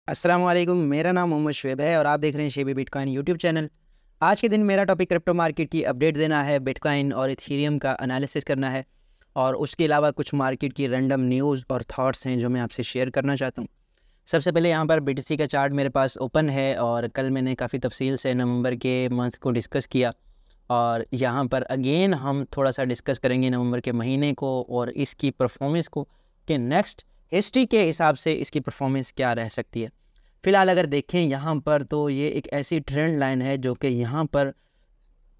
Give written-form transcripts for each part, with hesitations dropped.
अस्सलाम वालेकुम। मेरा नाम मोहम्मद शुएब है और आप देख रहे हैं शेबी बिटकॉइन यूट्यूब चैनल। आज के दिन मेरा टॉपिक क्रिप्टो मार्केट की अपडेट देना है, बिटकॉइन और इथेरियम का एनालिसिस करना है और उसके अलावा कुछ मार्केट की रैंडम न्यूज़ और थॉट्स हैं जो मैं आपसे शेयर करना चाहता हूँ। सबसे पहले यहाँ पर बीटीसी का चार्ट मेरे पास ओपन है और कल मैंने काफ़ी तफसील से नवंबर के मंथ को डिस्कस किया और यहाँ पर अगेन हम थोड़ा सा डिस्कस करेंगे नवंबर के महीने को और इसकी परफॉर्मेंस को कि नेक्स्ट हिस्ट्री के हिसाब से इसकी परफॉर्मेंस क्या रह सकती है। फ़िलहाल अगर देखें यहाँ पर तो ये एक ऐसी ट्रेंड लाइन है जो कि यहाँ पर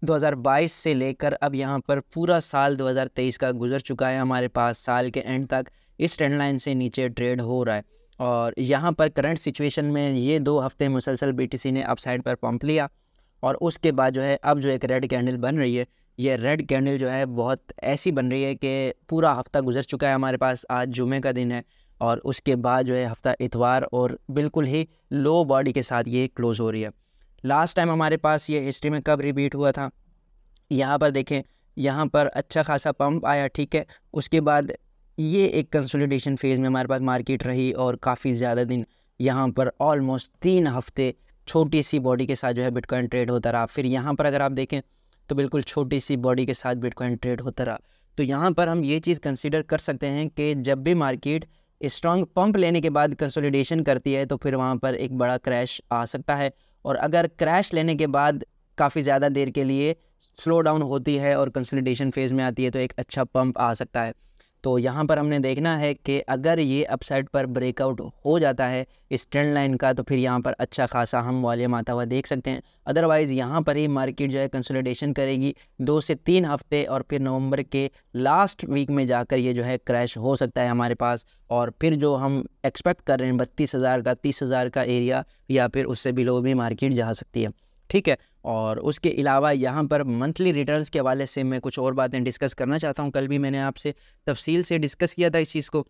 2022 से लेकर अब यहाँ पर पूरा साल 2023 का गुजर चुका है। हमारे पास साल के एंड तक इस ट्रेंड लाइन से नीचे ट्रेड हो रहा है और यहाँ पर करंट सिचुएशन में ये 2 हफ्ते मुसलसल बीटीसी ने अपसाइड पर पंप लिया और उसके बाद जो है अब जो एक रेड कैंडल बन रही है, ये रेड कैंडल जो है बहुत ऐसी बन रही है कि पूरा हफ्ता गुजर चुका है हमारे पास। आज जुमे का दिन है और उसके बाद जो है हफ्ता इतवार और बिल्कुल ही लो बॉडी के साथ ये क्लोज़ हो रही है। लास्ट टाइम हमारे पास ये हिस्ट्री में कब रिपीट हुआ था, यहाँ पर देखें, यहाँ पर अच्छा खासा पंप आया, ठीक है। उसके बाद ये एक कंसोलिडेशन फेज़ में हमारे पास मार्केट रही और काफ़ी ज़्यादा दिन यहाँ पर ऑलमोस्ट 3 हफ्ते छोटी सी बॉडी के साथ जो है बिटकॉइन ट्रेड होता रहा। फिर यहाँ पर अगर आप देखें तो बिल्कुल छोटी सी बॉडी के साथ बिटकॉइन ट्रेड होता रहा। तो यहाँ पर हम ये चीज़ कंसीडर कर सकते हैं कि जब भी मार्केट स्ट्रॉन्ग पंप लेने के बाद कंसोलिडेशन करती है तो फिर वहाँ पर एक बड़ा क्रैश आ सकता है और अगर क्रैश लेने के बाद काफ़ी ज़्यादा देर के लिए स्लो डाउन होती है और कंसोलिडेशन फेज़ में आती है तो एक अच्छा पंप आ सकता है। तो यहाँ पर हमने देखना है कि अगर ये अपसाइड पर ब्रेकआउट हो जाता है इस ट्रेंड लाइन का तो फिर यहाँ पर अच्छा खासा हम वॉल्यूम आता हुआ देख सकते हैं। अदरवाइज़ यहाँ पर ही मार्केट जो है कंसोलिडेशन करेगी 2 से 3 हफ्ते और फिर नवंबर के लास्ट वीक में जाकर ये जो है क्रैश हो सकता है हमारे पास और फिर जो हम एक्सपेक्ट कर रहे हैं 32,000 का 30,000 का एरिया या फिर उससे बिलो भी मार्केट जा सकती है, ठीक है। और उसके अलावा यहाँ पर मंथली रिटर्न्स के हवाले से मैं कुछ और बातें डिस्कस करना चाहता हूँ। कल भी मैंने आपसे तफसील से डिस्कस किया था इस चीज़ को।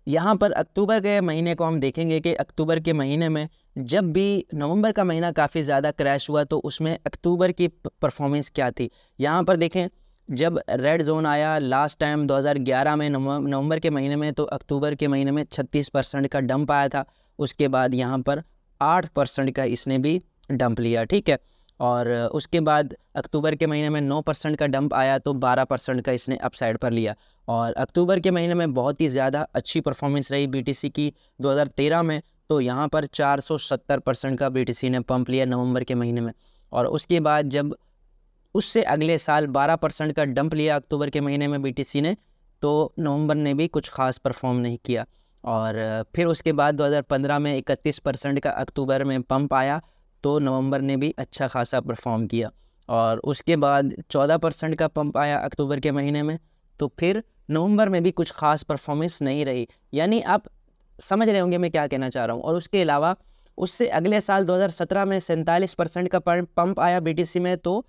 यहाँ पर अक्टूबर के महीने को हम देखेंगे कि अक्टूबर के महीने में जब भी नवंबर का महीना काफ़ी ज़्यादा क्रैश हुआ तो उसमें अक्टूबर की परफॉर्मेंस क्या थी। यहाँ पर देखें, जब रेड जोन आया लास्ट टाइम 2011 में नवंबर के महीने में तो अक्टूबर के महीने में 36% का डंप आया था। उसके बाद यहाँ पर 8% का इसने भी डंप लिया, ठीक है। और उसके बाद अक्टूबर के महीने में 9% का डंप आया तो 12% का इसने अपसाइड पर लिया और अक्टूबर के महीने में बहुत ही ज़्यादा अच्छी परफॉर्मेंस रही बीटीसी की 2013 में। तो यहाँ पर 470% का बीटीसी ने पंप लिया नवंबर के महीने में और उसके बाद जब उससे अगले साल 12% का डंप लिया अक्टूबर के महीने में बीटीसी ने तो नवंबर ने भी कुछ ख़ास परफॉर्म नहीं किया और फिर उसके बाद 2015 में 31% का अक्टूबर में पंप आया तो नवंबर ने भी अच्छा खासा परफॉर्म किया और उसके बाद 14% का पंप आया अक्टूबर के महीने में तो फिर नवंबर में भी कुछ ख़ास परफॉर्मेंस नहीं रही। यानी आप समझ रहे होंगे मैं क्या कहना चाह रहा हूँ। और उसके अलावा उससे अगले साल 2017 में 47% का पंप आया बीटीसी में तो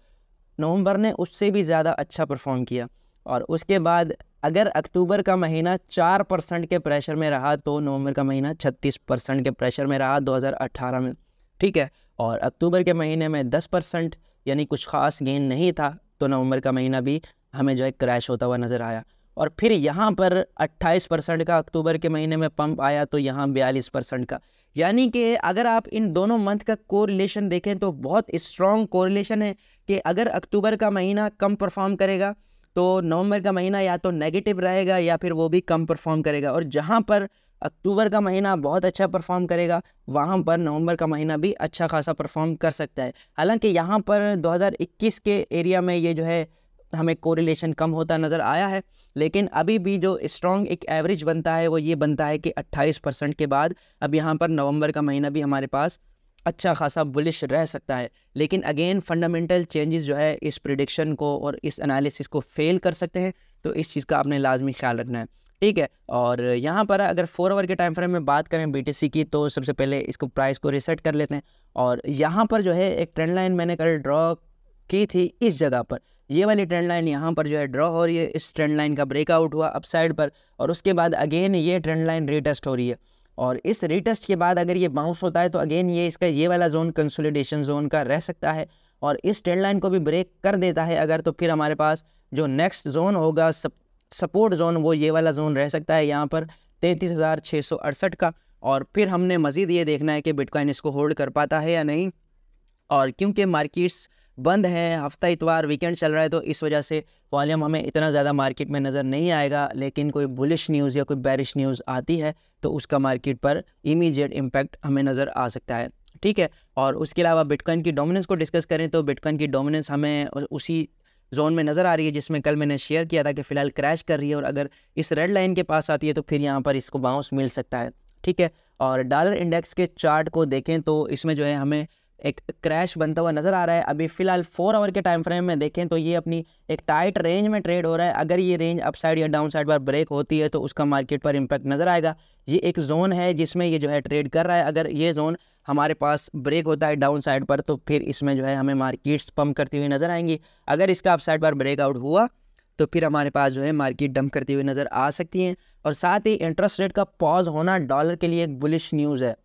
नवंबर ने उससे भी ज़्यादा अच्छा परफॉर्म किया। और उसके बाद अगर अक्टूबर का महीना 4% के प्रेशर में रहा तो नवंबर का महीना 36% के प्रेशर में रहा 2018 में, ठीक है। और अक्टूबर के महीने में 10% यानी कुछ ख़ास गेन नहीं था तो नवंबर का महीना भी हमें जो है क्रैश होता हुआ नज़र आया। और फिर यहाँ पर 28% का अक्टूबर के महीने में पंप आया तो यहाँ 42% का। यानी कि अगर आप इन दोनों मंथ का कोरिलेशन देखें तो बहुत स्ट्रॉन्ग कोरिलेशन है कि अगर अक्टूबर का महीना कम परफॉर्म करेगा तो नवंबर का महीना या तो नेगेटिव रहेगा या फिर वो भी कम परफॉर्म करेगा और जहाँ पर अक्टूबर का महीना बहुत अच्छा परफॉर्म करेगा वहाँ पर नवंबर का महीना भी अच्छा खासा परफॉर्म कर सकता है। हालांकि यहाँ पर 2021 के एरिया में ये जो है हमें कोरिलेशन कम होता नज़र आया है, लेकिन अभी भी जो स्ट्रॉन्ग एक एवरेज बनता है वो ये बनता है कि 28% के बाद अब यहाँ पर नवंबर का महीना भी हमारे पास अच्छा खासा बुलिश रह सकता है। लेकिन अगेन फंडामेंटल चेंजेस जो है इस प्रिडिक्शन को और इस एनालिसिस को फेल कर सकते हैं तो इस चीज़ का आपने लाजमी ख्याल रखना है, ठीक है। और यहाँ पर अगर 4 आवर के टाइम फ्रेम में बात करें बीटीसी की तो सबसे पहले इसको प्राइस को रीसेट कर लेते हैं और यहाँ पर जो है एक ट्रेंड लाइन मैंने कल ड्रॉ की थी इस जगह पर, ये वाली ट्रेंड लाइन यहाँ पर जो है ड्रॉ हो रही है। इस ट्रेंड लाइन का ब्रेकआउट हुआ अपसाइड पर और उसके बाद अगेन ये ट्रेंड लाइन रीटेस्ट हो रही है और इस रीटेस्ट के बाद अगर ये बाउंस होता है तो अगेन ये इसका ये वाला जोन कंसोलिडेशन जोन का रह सकता है और इस ट्रेंड लाइन को भी ब्रेक कर देता है अगर तो फिर हमारे पास जो नेक्स्ट जोन होगा सपोर्ट जोन वो ये वाला जोन रह सकता है यहाँ पर 33,668 का और फिर हमने मज़ीद ये देखना है कि बिटकॉइन इसको होल्ड कर पाता है या नहीं। और क्योंकि मार्केट्स बंद हैं, हफ्ता इतवार वीकेंड चल रहा है, तो इस वजह से वॉल्यूम हमें इतना ज़्यादा मार्केट में नज़र नहीं आएगा। लेकिन कोई बुलिश न्यूज़ या कोई बेरिश न्यूज़ आती है तो उसका मार्केट पर इमीडिएट इम्पैक्ट हमें नज़र आ सकता है, ठीक है। और उसके अलावा बिटकॉइन की डोमिनेंस को डिस्कस करें तो बिटकॉइन की डोमिनेंस हमें उसी जोन में नज़र आ रही है जिसमें कल मैंने शेयर किया था कि फ़िलहाल क्रैश कर रही है, और अगर इस रेड लाइन के पास आती है तो फिर यहाँ पर इसको बाउंस मिल सकता है, ठीक है। और डॉलर इंडेक्स के चार्ट को देखें तो इसमें जो है हमें एक क्रैश बनता हुआ नज़र आ रहा है। अभी फ़िलहाल 4 आवर के टाइम फ्रेम में देखें तो ये अपनी एक टाइट रेंज में ट्रेड हो रहा है। अगर ये रेंज अपसाइड या डाउन साइड पर ब्रेक होती है तो उसका मार्केट पर इम्पैक्ट नज़र आएगा। ये एक जोन है जिसमें ये जो है ट्रेड कर रहा है। अगर ये जोन हमारे पास ब्रेक होता है डाउन साइड पर तो फिर इसमें जो है हमें मार्केट्स पम्प करती हुई नज़र आएंगी। अगर इसका अपसाइड पर ब्रेकआउट हुआ तो फिर हमारे पास जो है मार्केट डंप करती हुई नज़र आ सकती हैं। और साथ ही इंटरेस्ट रेट का पॉज होना डॉलर के लिए एक बुलिश न्यूज़ है,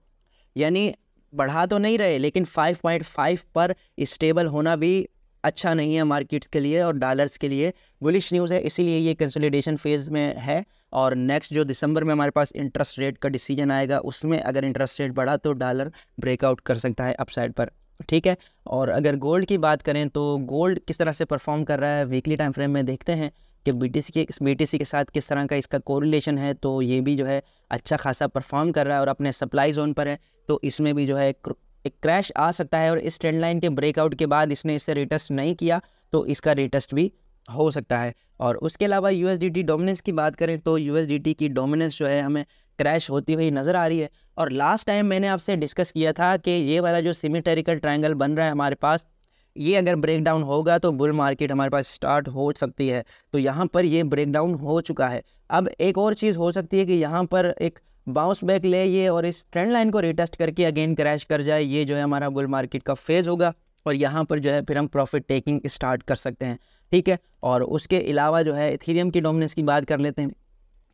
यानी बढ़ा तो नहीं रहे लेकिन 5.5 पर स्टेबल होना भी अच्छा नहीं है मार्केट्स के लिए और डॉलर्स के लिए बुलिश न्यूज़ है। इसीलिए ये कंसोलिडेशन फेज़ में है। और नेक्स्ट जो दिसंबर में हमारे पास इंटरेस्ट रेट का डिसीजन आएगा उसमें अगर इंटरेस्ट रेट बढ़ा तो डॉलर ब्रेकआउट कर सकता है अपसाइड पर, ठीक है। और अगर गोल्ड की बात करें तो गोल्ड किस तरह से परफॉर्म कर रहा है वीकली टाइम फ्रेम में देखते हैं कि बीटीसी के साथ किस तरह का इसका कोरिलेशन है। तो ये भी जो है अच्छा खासा परफॉर्म कर रहा है और अपने सप्लाई जोन पर है, तो इसमें भी जो है एक क्रैश आ सकता है। और इस ट्रेंड लाइन के ब्रेकआउट के बाद इसने इससे रिटेस्ट नहीं किया तो इसका रिटेस्ट भी हो सकता है। और उसके अलावा यूएसडीटी डोमिनेंस की बात करें तो यूएसडीटी की डोमिनेंस जो है हमें क्रैश होती हुई नज़र आ रही है। और लास्ट टाइम मैंने आपसे डिस्कस किया था कि ये वाला जो सिमेट्रिकल ट्रायंगल बन रहा है हमारे पास, ये अगर ब्रेक डाउन होगा तो बुल मार्केट हमारे पास स्टार्ट हो सकती है। तो यहाँ पर ये ब्रेक डाउन हो चुका है। अब एक और चीज़ हो सकती है कि यहाँ पर एक बाउंस बैक ले ये और इस ट्रेंड लाइन को रिटेस्ट करके अगेन क्रैश कर जाए। ये जो है हमारा बुल मार्केट का फेज़ होगा और यहाँ पर जो है फिर हम प्रॉफिट टेकिंग स्टार्ट कर सकते हैं, ठीक है। और उसके अलावा जो है इथेरियम की डोमिनेंस की बात कर लेते हैं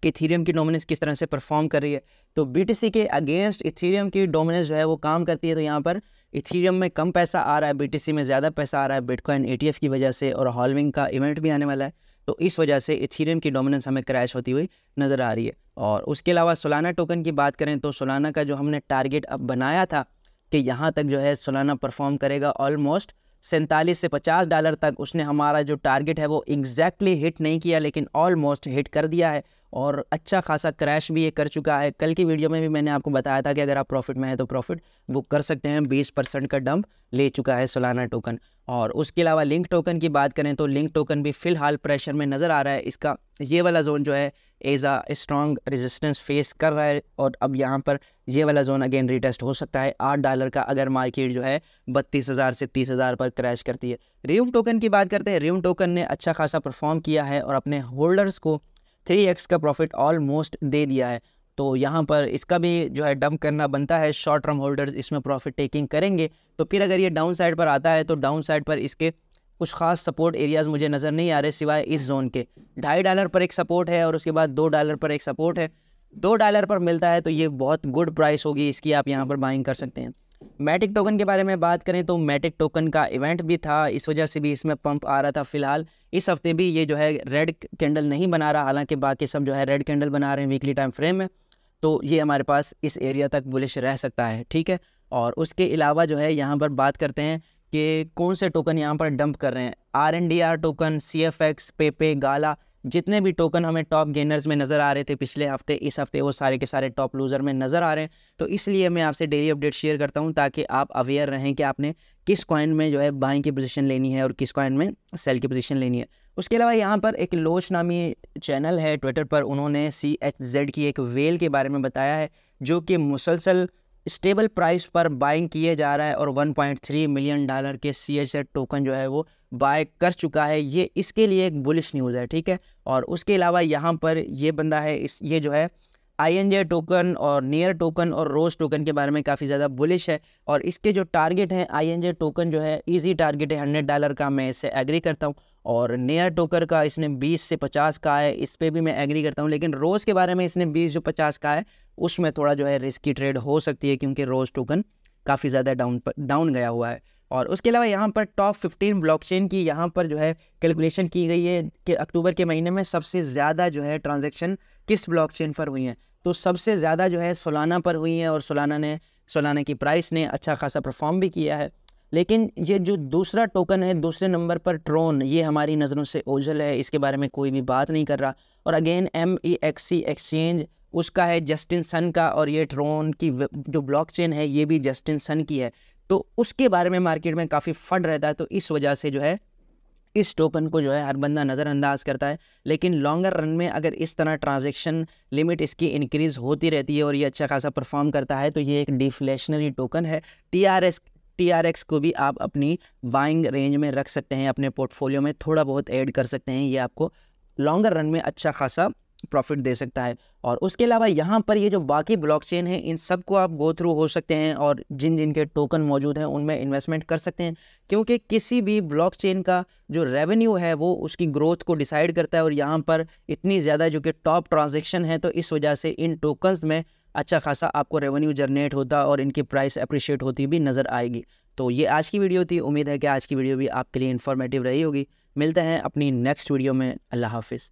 कि इथेरियम की डोमिनेंस किस तरह से परफॉर्म कर रही है। तो बीटीसी के अगेंस्ट इथेरियम की डोमिनेंस जो है वो काम करती है। तो यहाँ पर इथेरियम में कम पैसा आ रहा है, बीटीसी में ज़्यादा पैसा आ रहा है बिटकॉइन ETF की वजह से, और हॉल्विंग का इवेंट भी आने वाला है। तो इस वजह से इथेरियम की डोमिनेंस हमें क्रैश होती हुई नज़र आ रही है। और उसके अलावा सोलाना टोकन की बात करें तो सोलाना का जो हमने टारगेट अब बनाया था कि यहाँ तक जो है सोलाना परफॉर्म करेगा ऑलमोस्ट 47 से $50 तक, उसने हमारा जो टारगेट है वो एग्जैक्टली हिट नहीं किया लेकिन ऑलमोस्ट हिट कर दिया है और अच्छा खासा क्रैश भी ये कर चुका है। कल की वीडियो में भी मैंने आपको बताया था कि अगर आप प्रॉफिट में हैं तो प्रॉफिट बुक कर सकते हैं। 20% का डंप ले चुका है सोलाना टोकन। और उसके अलावा लिंक टोकन की बात करें तो लिंक टोकन भी फ़िलहाल प्रेशर में नज़र आ रहा है। इसका ये वाला जोन जो है as a strong resistance face कर रहा है और अब यहाँ पर ये वाला जोन अगेन रिटेस्ट हो सकता है $8 का, अगर मार्केट जो है 32,000 से 30,000 पर क्रैश करती है। रियम टोकन की बात करते हैं। रियम टोकन ने अच्छा खासा परफॉर्म किया है और अपने होल्डर्स को 3x का प्रॉफिट ऑलमोस्ट दे दिया है। तो यहाँ पर इसका भी जो है डंप करना बनता है। शॉर्ट टर्म होल्डर्स इसमें प्रॉफिट टेकिंग करेंगे तो फिर अगर ये डाउन साइड पर आता है तो डाउन साइड पर इसके कुछ खास सपोर्ट एरियाज़ मुझे नज़र नहीं आ रहे सिवाय इस जोन के। $2.5 पर एक सपोर्ट है और उसके बाद $2 पर एक सपोर्ट है। $2 पर मिलता है तो ये बहुत गुड प्राइस होगी इसकी, आप यहाँ पर बाइंग कर सकते हैं। मैटिक टोकन के बारे में बात करें तो मैटिक टोकन का इवेंट भी था, इस वजह से भी इसमें पंप आ रहा था। फिलहाल इस हफ्ते भी ये जो है रेड कैंडल नहीं बना रहा, हालांकि बाकी सब जो है रेड कैंडल बना रहे हैं वीकली टाइम फ्रेम में। तो ये हमारे पास इस एरिया तक बुलिश रह सकता है, ठीक है। और उसके अलावा जो है यहाँ पर बात करते हैं कि कौन से टोकन यहाँ पर डंप कर रहे हैं। RNDR टोकन, CFX, पेपे, गाला, जितने भी टोकन हमें टॉप गेनर्स में नज़र आ रहे थे पिछले हफ्ते, इस हफ्ते वो सारे के सारे टॉप लूज़र में नज़र आ रहे हैं। तो इसलिए मैं आपसे डेली अपडेट शेयर करता हूँ ताकि आप अवेयर रहें कि आपने किस कॉइन में जो है बाइंग की पोजीशन लेनी है और किस कॉइन में सेल की पोजीशन लेनी है। उसके अलावा यहाँ पर एक लोच नामी चैनल है ट्विटर पर, उन्होंने CHZ की एक वेल के बारे में बताया है जो कि मुसलसल स्टेबल प्राइस पर बाइंग किए जा रहा है और $1.3 मिलियन के CHZ टोकन जो है वो बाय कर चुका है। ये इसके लिए एक बुलिश न्यूज़ है, ठीक है। और उसके अलावा यहाँ पर ये बंदा है ये जो है INJ टोकन और नियर टोकन और रोज टोकन के बारे में काफ़ी ज़्यादा बुलिश है। और इसके जो टारगेट हैं, INJ टोकन जो है ईजी टारगेट है $100 का, मैं इससे एग्री करता हूँ। और नियर टोकन का इसने 20 से 50 का है, इस पर भी मैं एग्री करता हूँ। लेकिन रोज़ के बारे में इसने 20 जो 50 का है उसमें थोड़ा जो है रिस्की ट्रेड हो सकती है क्योंकि रोज़ टोकन काफ़ी ज़्यादा डाउन गया हुआ है। और उसके अलावा यहाँ पर टॉप 15 ब्लॉकचेन की यहाँ पर जो है कैलकुलेशन की गई है कि अक्टूबर के महीने में सबसे ज़्यादा जो है ट्रांजैक्शन किस ब्लॉकचेन पर हुई हैं। तो सबसे ज़्यादा जो है सोलाना पर हुई है और सोलाना की प्राइस ने अच्छा खासा परफॉर्म भी किया है। लेकिन ये जो दूसरा टोकन है, दूसरे नंबर पर ट्रोन, ये हमारी नज़रों से ओझल है, इसके बारे में कोई भी बात नहीं कर रहा। और अगेन MEXC एक्सचेंज उसका है जस्टिन सन का, और ये ट्रोन की जो ब्लॉकचेन है ये भी जस्टिन सन की है। तो उसके बारे में मार्केट में काफ़ी फंड रहता है, तो इस वजह से जो है इस टोकन को जो है हर बंदा नज़रअंदाज करता है। लेकिन लॉन्गर रन में अगर इस तरह ट्रांजैक्शन लिमिट इसकी इंक्रीज़ होती रहती है और ये अच्छा खासा परफॉर्म करता है, तो ये एक डिफ्लेशनरी टोकन है। TRX को भी आप अपनी बाइंग रेंज में रख सकते हैं, अपने पोर्टफोलियो में थोड़ा बहुत ऐड कर सकते हैं, ये आपको लॉन्गर रन में अच्छा खासा प्रॉफिट दे सकता है। और उसके अलावा यहाँ पर ये जो बाकी ब्लॉकचेन है, इन सब को आप गो थ्रू हो सकते हैं और जिन जिन के टोकन मौजूद हैं उनमें इन्वेस्टमेंट कर सकते हैं, क्योंकि किसी भी ब्लॉकचेन का जो रेवेन्यू है वो उसकी ग्रोथ को डिसाइड करता है। और यहाँ पर इतनी ज़्यादा जो कि टॉप ट्रांजेक्शन है, तो इस वजह से इन टोकन्स में अच्छा खासा आपको रेवेन्यू जनरेट होता और इनकी प्राइस अप्रिशिएट होती भी नज़र आएगी। तो ये आज की वीडियो थी। उम्मीद है कि आज की वीडियो भी आपके लिए इन्फॉर्मेटिव रही होगी। मिलते हैं अपनी नेक्स्ट वीडियो में। अल्लाह हाफिज़।